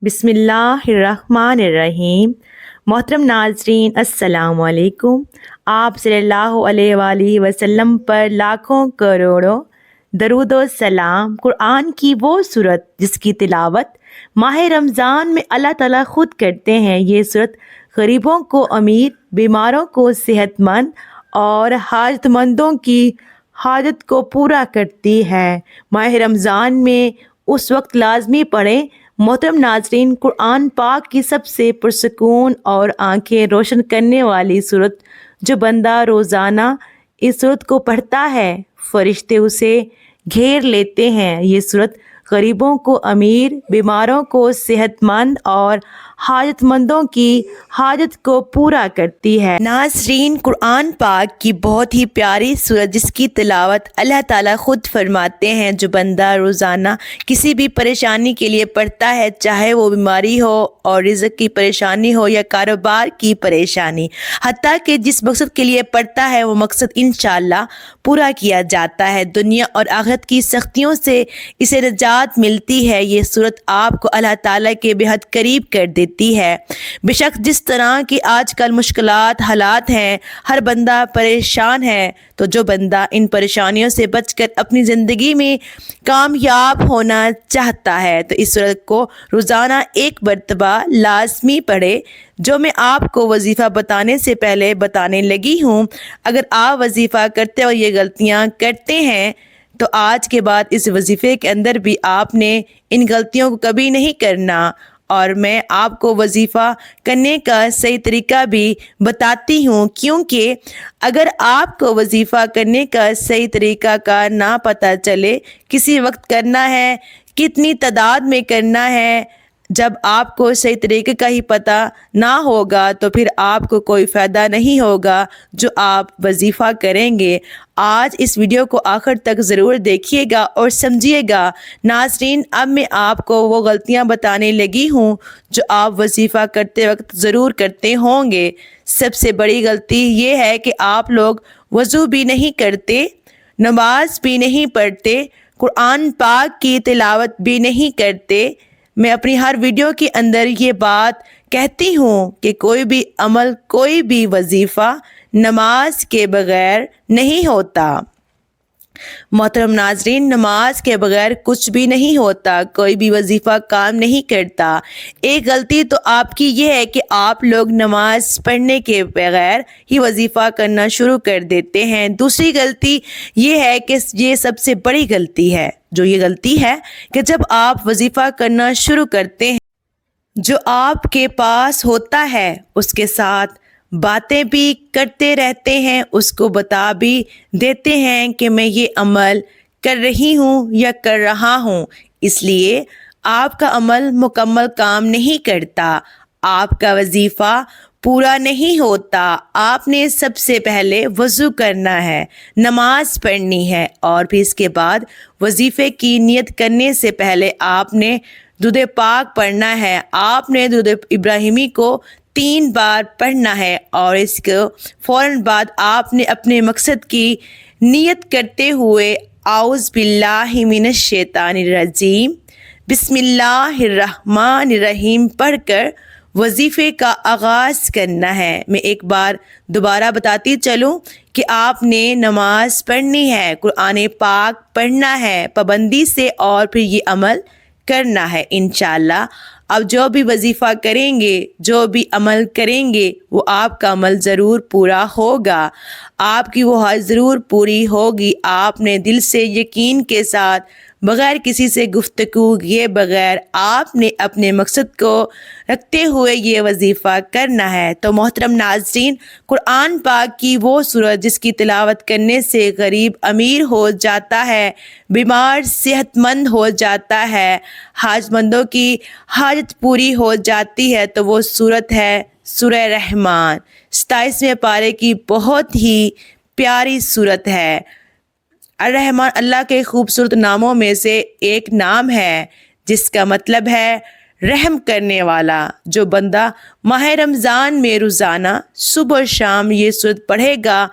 बिस्मिल्लाहिर्रहमानिर्रहीम। मोहतरम नाज़रीन, अस्सलाम वालेकुम। आप सल्लल्लाहु अलैहि वसल्लम पर लाखों करोड़ों दरूद व सलाम। कुरान की वो सूरत जिसकी तिलावत माह रमज़ान में अल्लाह ताला खुद करते हैं। ये सूरत गरीबों को अमीर, बीमारों को सेहतमंद और हाजतमंदों की हाजत को पूरा करती है। माह रमज़ान में उस वक्त लाजमी पढ़ें। मोहतरम नाजरीन, कुरान पाक की सबसे पुरसकून और आंखें रोशन करने वाली सूरत जो बंदा रोज़ाना इस सूरत को पढ़ता है, फरिश्ते उसे घेर लेते हैं। ये सूरत गरीबों को अमीर, बीमारों को सेहतमंद और हाजतमंदों की हाजत को पूरा करती है। नाज़रीन, कुरान पाक की बहुत ही प्यारी सूरत जिसकी तिलावत अल्लाह ताला खुद फरमाते हैं। जो बंदा रोज़ाना किसी भी परेशानी के लिए पढ़ता है, चाहे वो बीमारी हो और रिज़्क़ की परेशानी हो या कारोबार की परेशानी, हत्ता कि जिस मकसद के लिए पढ़ता है वो मकसद इंशाअल्लाह पूरा किया जाता है। दुनिया और आखिरत की सख्तियों से इसे निजात मिलती है। ये सूरत आपको अल्लाह ताला के बेहद करीब कर देती है। बेशक जिस तरह की आजकल मुश्किलात हालात हैं, हर बंदा परेशान है, तो जो बंदा इन परेशानियों से बचकर अपनी ज़िंदगी में कामयाब होना चाहता है तो इस सूरत को रोज़ाना एक मरतबा लाजमी पढ़े। जो मैं आपको वजीफ़ा बताने से पहले बताने लगी हूँ, अगर आप वजीफ़ा करते और ये गलतियाँ करते हैं तो आज के बाद इस वजीफ़े के अंदर भी आपने इन गलतियों को कभी नहीं करना। और मैं आपको वजीफ़ा करने का सही तरीका भी बताती हूँ, क्योंकि अगर आपको वजीफ़ा करने का सही तरीका का ना पता चले, किसी वक्त करना है, कितनी तादाद में करना है, जब आपको सही तरीके का ही पता ना होगा तो फिर आपको कोई फ़ायदा नहीं होगा जो आप वजीफ़ा करेंगे। आज इस वीडियो को आखिर तक ज़रूर देखिएगा और समझिएगा। नाज़रीन, अब मैं आपको वो गलतियां बताने लगी हूँ जो आप वजीफ़ा करते वक्त ज़रूर करते होंगे। सबसे बड़ी गलती ये है कि आप लोग वज़ू भी नहीं करते, नमाज भी नहीं पढ़ते, कुरान पाक की तिलावत भी नहीं करते। मैं अपनी हर वीडियो के अंदर ये बात कहती हूँ कि कोई भी अमल, कोई भी वजीफ़ा नमाज के बगैर नहीं होता। मोहतरम नाजरीन, नमाज के बगैर कुछ भी नहीं होता, कोई भी वजीफ़ा काम नहीं करता। एक गलती तो आपकी ये है कि आप लोग नमाज पढ़ने के बगैर ही वजीफ़ा करना शुरू कर देते हैं। दूसरी गलती ये है कि ये सबसे बड़ी गलती है, जो ये गलती है कि जब आप वजीफ़ा करना शुरू करते हैं, जो आपके पास होता है उसके साथ बातें भी करते रहते हैं, उसको बता भी देते हैं कि मैं ये अमल कर रही हूँ या कर रहा हूँ। इसलिए आपका अमल मुकम्मल काम नहीं करता, आपका वजीफ़ा पूरा नहीं होता। आपने सबसे पहले वज़ू करना है, नमाज पढ़नी है और फिर इसके बाद वजीफ़े की नियत करने से पहले आपने दुरूद पाक पढ़ना है। आपने दुरूद इब्राहिमी को 3 बार पढ़ना है और इसके फ़ौरन बाद आपने अपने मकसद की नियत करते हुए आउज़ बिल्लाहि मिनश शैतानिर रजीम, बिस्मिल्लाहिर्रहमानिर्रहीम पढ़कर वजीफ़े का आगाज़ करना है। मैं एक बार दोबारा बताती चलूँ कि आपने नमाज पढ़नी है, कुरान पाक पढ़ना है पाबंदी से और फिर ये अमल करना है इंशाअल्लाह। अब जो भी वजीफ़ा करेंगे, जो भी अमल करेंगे, वो आपका अमल ज़रूर पूरा होगा, आपकी वो हाजत ज़रूर पूरी होगी। आपने दिल से यकीन के साथ, बग़ैर किसी से गुफ्तगू किए बग़ैर, आपने अपने मकसद को रखते हुए ये वजीफ़ा करना है। तो मोहतरम नाज़रीन, कुरान पाक की वो सूरत जिसकी तिलावत करने से गरीब अमीर हो जाता है, बीमार सेहतमंद हो जाता है, हाजतमंदों की हाजत पूरी हो जाती है, तो वो सूरत है सूरह रहमान। 27वें पारे की बहुत ही प्यारी सूरत है। अर्रहमान अल्लाह के खूबसूरत नामों में से एक नाम है जिसका मतलब है रहम करने वाला। जो बंदा माह रमज़ान में रोज़ाना सुबह शाम ये सूरत पढ़ेगा,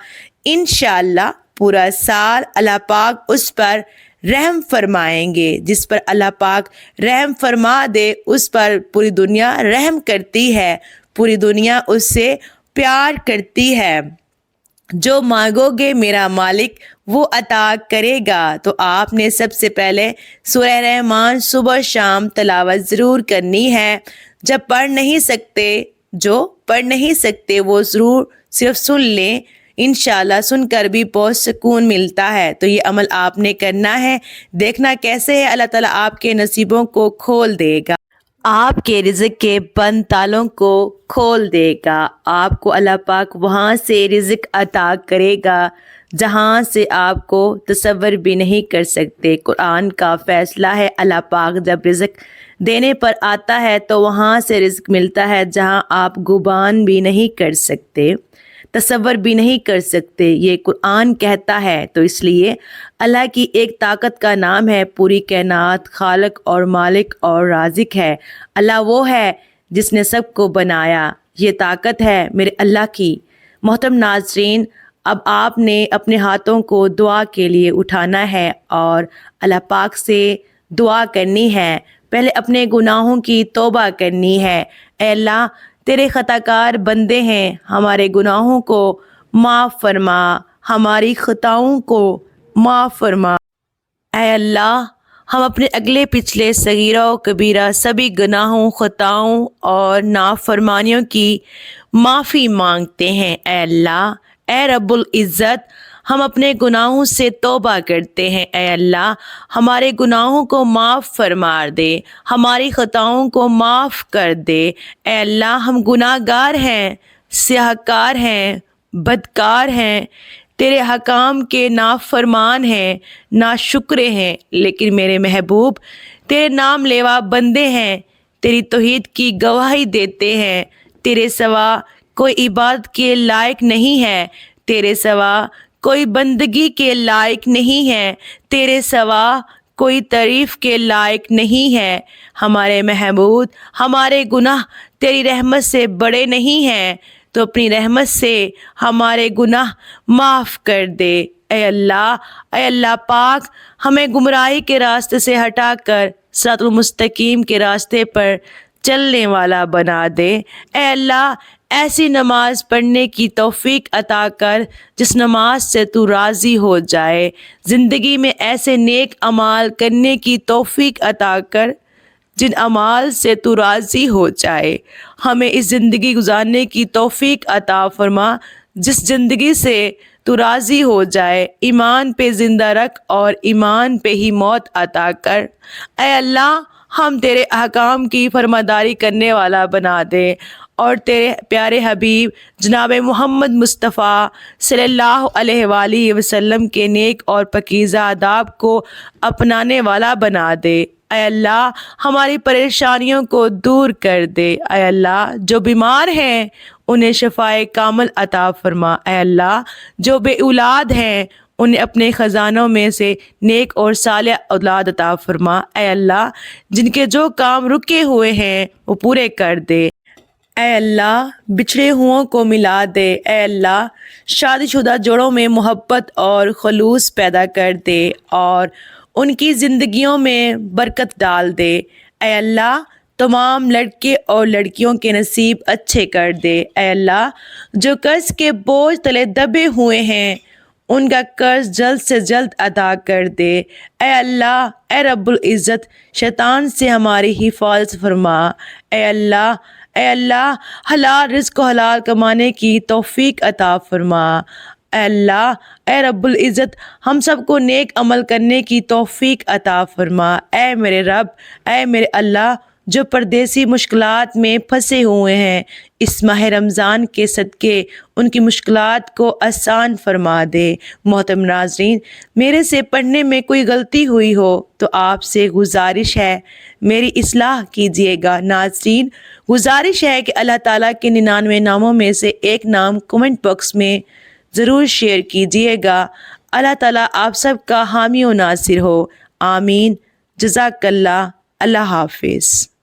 इंशाअल्लाह पूरा साल अल्लाह पाक उस पर رحم فرمائیں گے۔ جس پر اللہ پاک رحم فرما دے اس پر پوری دنیا رحم کرتی ہے، پوری دنیا اس سے پیار کرتی ہے۔ جو مانگو گے میرا مالک وہ عطا کرے گا۔ تو آپ نے سب سے پہلے سورہ رحمان صبح شام تلاوت ضرور کرنی ہے۔ جو پڑھ نہیں سکتے وہ ضرور صرف سن لیں، انشاءاللہ سن کر بھی بہت سکون ملتا ہے۔ تو یہ عمل آپ نے کرنا ہے، دیکھنا کیسے ہے اللہ تعالیٰ آپ کے نصیبوں کو کھول دے گا، آپ کے رزق کے بند تالوں کو کھول دے گا۔ آپ کو اللہ پاک وہاں سے رزق عطا کرے گا جہاں سے آپ کو تصور بھی نہیں کر سکتے۔ قرآن کا فیصلہ ہے، اللہ پاک جب رزق دینے پر آتا ہے تو وہاں سے رزق ملتا ہے جہاں آپ گمان بھی نہیں کر سکتے، تصور بھی نہیں کر سکتے، یہ قرآن کہتا ہے۔ تو اس لیے اللہ کی ایک طاقت کا نام ہے، پوری کائنات خالق اور مالک اور رازق ہے۔ اللہ وہ ہے جس نے سب کو بنایا، یہ طاقت ہے میرے اللہ کی۔ محترم ناظرین، اب آپ نے اپنے ہاتھوں کو دعا کے لیے اٹھانا ہے اور اللہ پاک سے دعا کرنی ہے۔ پہلے اپنے گناہوں کی توبہ کرنی ہے۔ اے اللہ، تیرے خطا کار بندے ہیں، ہمارے گناہوں کو معاف فرما، ہماری خطاؤں کو معاف فرما۔ اے اللہ، ہم اپنے اگلے پچھلے صغیرہ و کبیرہ سبھی گناہوں، خطاؤں اور نافرمانیوں کی معافی مانگتے ہیں۔ اے اللہ، اے رب العزت، ہم اپنے گناہوں سے توبہ کرتے ہیں۔ اے اللہ، ہمارے گناہوں کو معاف فرما دے، ہماری خطاؤں کو معاف کر دے۔ اے اللہ، ہم گناہ گار ہیں، سیاہ کار ہیں، بدکار ہیں، تیرے حکام کے نافرمان ہیں، ناشکرے ہیں، لیکن میرے محبوب تیرے نام لیوا بندے ہیں، تیری توحید کی گواہی دیتے ہیں۔ تیرے سوا کوئی عبادت کے لائق نہیں ہے، تیرے سوا کوئی بندگی کے لائق نہیں ہے، تیرے سوا کوئی تعریف کے لائق نہیں ہے۔ ہمارے محبوب، ہمارے گناہ تیری رحمت سے بڑے نہیں ہیں، تو اپنی رحمت سے ہمارے گناہ معاف کر دے۔ اے اللہ پاک، ہمیں گمراہی کے راستے سے ہٹا کر صراط المستقیم کے راستے پر چلنے والا بنا دے۔ اے اللہ، ایسی نماز پڑھنے کی توفیق عطا کر جس نماز سے تو راضی ہو جائے، زندگی میں ایسے نیک اعمال کرنے کی توفیق عطا کر جن اعمال سے تو راضی ہو جائے۔ ہمیں اس زندگی گزارنے کی توفیق عطا فرما جس زندگی سے تو راضی ہو جائے، ایمان پہ زندہ رکھ اور ایمان پہ ہی موت عطا کر۔ اے اللہ، ہم تیرے احکام کی فرمانبرداری کرنے والا بنا دے اور تیرے پیارے حبیب جناب محمد مصطفیٰ صلی اللہ علیہ وآلہ وسلم کے نیک اور پاکیزہ آداب کو اپنانے والا بنا دے۔ اے اللہ، ہماری پریشانیوں کو دور کر دے۔ اے اللہ، جو بیمار ہیں انہیں شفائے کامل عطا فرما۔ اے اللہ، جو بے اولاد ہیں انہیں اپنے خزانوں میں سے نیک اور صالح اولاد عطا فرما۔ اے اللہ، جن کے جو کام رکے ہوئے ہیں وہ پورے کر دے۔ اے اللہ، بچھڑے ہوں کو ملا دے۔ اے اللہ، شادی شدہ جوڑوں میں محبت اور خلوص پیدا کر دے اور ان کی زندگیوں میں برکت ڈال دے۔ اے اللہ، تمام لڑکے اور لڑکیوں کے نصیب اچھے کر دے۔ اے اللہ، جو قرض کے بوجھ تلے دبے ہوئے ہیں ان کا قرض جلد سے جلد ادا کر دے۔ اے اللہ، اے رب العزت، شیطان سے ہماری حفاظت فرما۔ اے اللہ، حلال رزق کو حلال کمانے کی توفیق عطا فرما۔ اے اللہ، اے رب العزت، ہم سب کو نیک عمل کرنے کی توفیق عطا فرما۔ اے میرے رب، اے میرے اللہ، جو پردیسی مشکلات میں پھنسے ہوئے ہیں اس ماہ رمضان کے صدقے ان کی مشکلات کو آسان فرما دے۔ محترم ناظرین، میرے سے پڑھنے میں کوئی غلطی ہوئی ہو تو آپ سے گزارش ہے میری اصلاح کیجیے گا۔ ناظرین، گزارش ہے کہ اللہ تعالیٰ کے 99 ناموں میں سے ایک نام کمنٹ باکس میں ضرور شیئر کیجیے گا۔ اللہ تعالیٰ آپ سب کا حامی و ناصر ہو، آمین۔ جزاک اللہ۔ اللہ حافظ۔